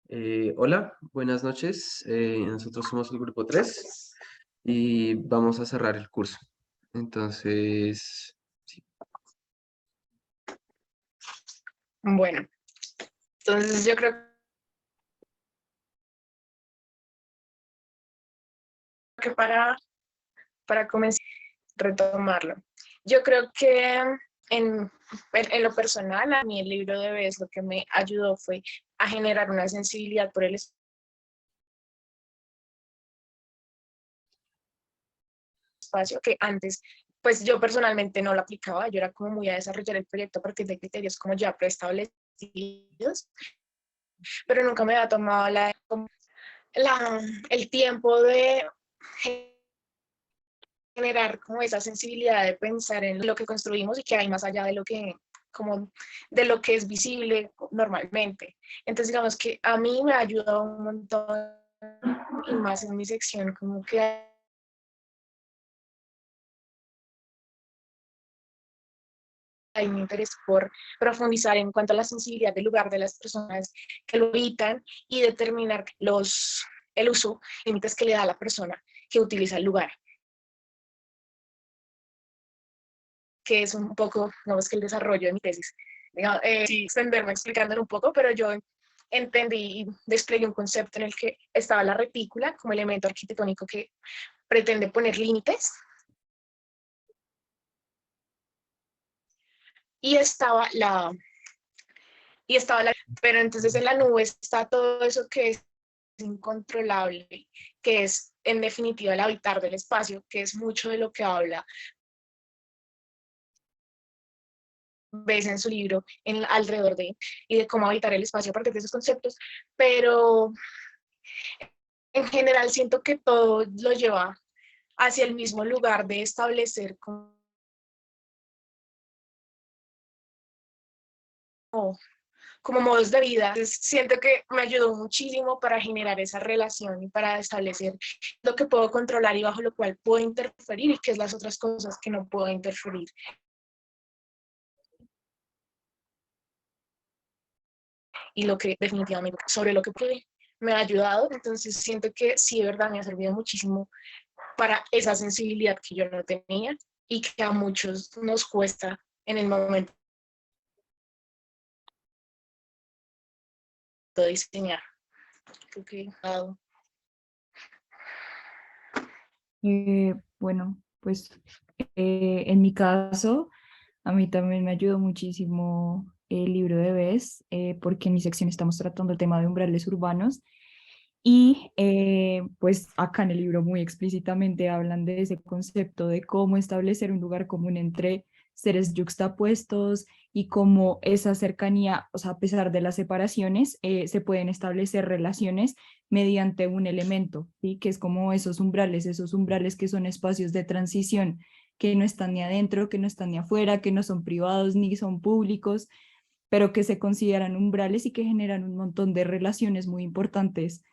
Hola, buenas noches. Nosotros somos el grupo 3 y vamos a cerrar el curso. Entonces, sí. Bueno, entonces yo creo que para comenzar a retomarlo, yo creo que en lo personal, a mí el libro de Bes lo que me ayudó fue a generar una sensibilidad por el espacio que antes, pues yo personalmente no lo aplicaba, yo era como muy a desarrollar el proyecto a partir de criterios como ya preestablecidos, pero nunca me había tomado el tiempo de generar como esa sensibilidad de pensar en lo que construimos y que hay más allá de lo que como de lo que es visible normalmente. Entonces digamos que a mí me ha ayudado un montón y más en mi sección como que hay un interés por profundizar en cuanto a la sensibilidad del lugar de las personas que lo habitan y determinar el uso, límites que le da a la persona que utiliza el lugar, que es un poco, digamos que el desarrollo de mi tesis. Sí, extenderme explicándolo un poco, pero yo entendí y desplegué un concepto en el que estaba la retícula como elemento arquitectónico que pretende poner límites y estaba la, pero entonces en la nube está todo eso que es incontrolable, que es en definitiva el habitar del espacio, que es mucho de lo que habla ves en su libro alrededor de y de cómo habitar el espacio a partir de esos conceptos, pero en general siento que todo lo lleva hacia el mismo lugar de establecer como modos de vida. Entonces, siento que me ayudó muchísimo para generar esa relación y para establecer lo que puedo controlar y bajo lo cual puedo interferir y qué es las otras cosas que no puedo interferir. Y lo que definitivamente sobre lo que pude me ha ayudado. Entonces siento que sí, de verdad me ha servido muchísimo para esa sensibilidad que yo no tenía y que a muchos nos cuesta en el momento de diseñar. Creo que Bueno, pues en mi caso, a mí también me ayudó muchísimo el libro de Bes, porque en mi sección estamos tratando el tema de umbrales urbanos y pues acá en el libro muy explícitamente hablan de ese concepto de cómo establecer un lugar común entre seres yuxtapuestos y cómo esa cercanía, o sea, a pesar de las separaciones, se pueden establecer relaciones mediante un elemento, ¿sí? Que es como esos umbrales que son espacios de transición, que no están ni adentro, que no están ni afuera, que no son privados ni son públicos, pero que se consideran umbrales y que generan un montón de relaciones muy importantes,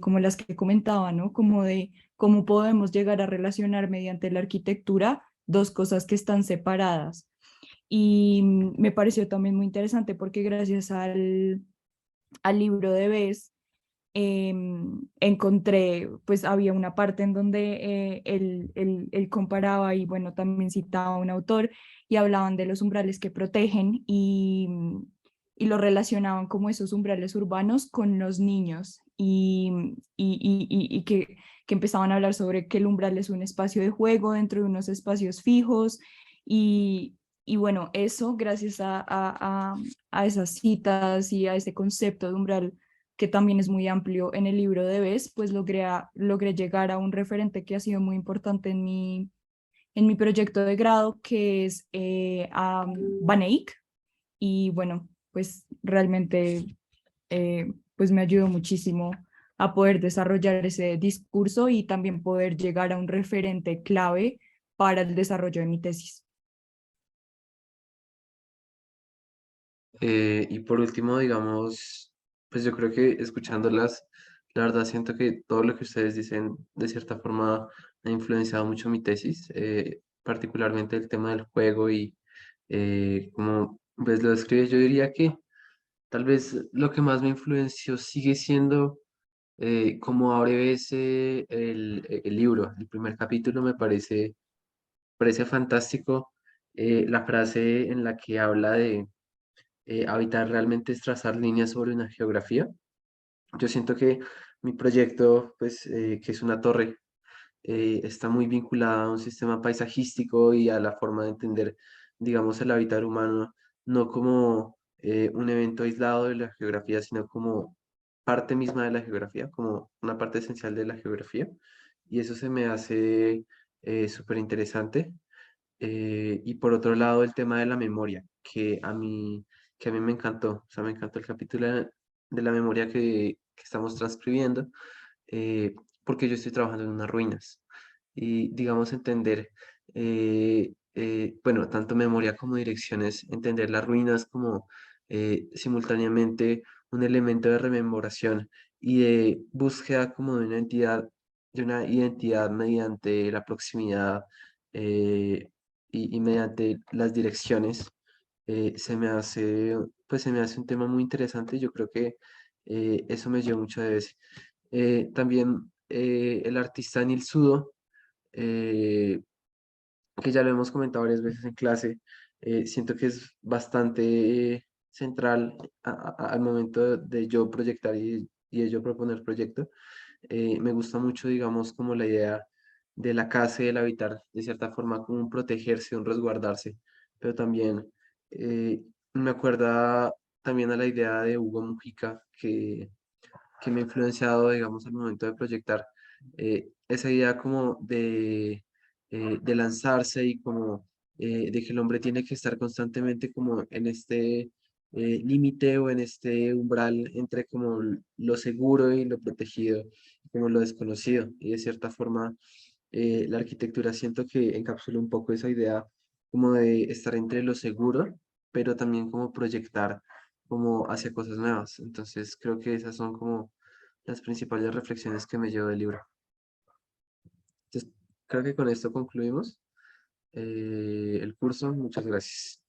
como las que comentaba, ¿no? Como de cómo podemos llegar a relacionar mediante la arquitectura dos cosas que están separadas. Y me pareció también muy interesante porque gracias al libro de Bes, encontré, pues había una parte en donde él comparaba y bueno, también citaba a un autor y hablaban de los umbrales que protegen y lo relacionaban como esos umbrales urbanos con los niños y que empezaban a hablar sobre que el umbral es un espacio de juego dentro de unos espacios fijos y, y bueno, eso gracias a esas citas y a ese concepto de umbral que también es muy amplio en el libro de Bes, pues logré llegar a un referente que ha sido muy importante en mi proyecto de grado, que es Van Eyck. Y bueno, pues realmente pues me ayudó muchísimo a poder desarrollar ese discurso y también poder llegar a un referente clave para el desarrollo de mi tesis. Y por último, digamos, pues yo creo que escuchándolas, la verdad siento que todo lo que ustedes dicen de cierta forma ha influenciado mucho mi tesis, particularmente el tema del juego y como pues lo describes, yo diría que Tal vez lo que más me influenció sigue siendo cómo abre ese el libro. El primer capítulo parece fantástico. La frase en la que habla de habitar realmente es trazar líneas sobre una geografía. Yo siento que mi proyecto, pues, que es una torre, está muy vinculada a un sistema paisajístico y a la forma de entender, digamos, el hábitat humano, no como un evento aislado de la geografía, sino como parte misma de la geografía, como una parte esencial de la geografía. Y eso se me hace súper interesante. Y por otro lado, el tema de la memoria, que a mí me encantó. O sea, me encantó el capítulo de la memoria que estamos transcribiendo, eh, porque yo estoy trabajando en unas ruinas. Y, digamos, entender, bueno, tanto memoria como direcciones, entender las ruinas como simultáneamente un elemento de rememoración y de búsqueda como de una identidad mediante la proximidad y mediante las direcciones, se me hace un tema muy interesante. Yo creo que eso me llevó mucho de eso. También el artista Nil Sudo, eh, que ya lo hemos comentado varias veces en clase, siento que es bastante central al momento de yo proyectar y de yo proponer proyecto. Me gusta mucho, digamos, como la idea de la casa y del habitar, de cierta forma, como un protegerse, un resguardarse, pero también me acuerda también a la idea de Hugo Mujica, que me ha influenciado, digamos, al momento de proyectar esa idea como de lanzarse y como de que el hombre tiene que estar constantemente como en este límite o en este umbral entre como lo seguro y lo protegido, como lo desconocido. Y de cierta forma, la arquitectura siento que encapsula un poco esa idea como de estar entre lo seguro, pero también como proyectar como hacia cosas nuevas. Entonces creo que esas son como las principales reflexiones que me llevo del libro. Entonces, creo que con esto concluimos el curso. Muchas gracias.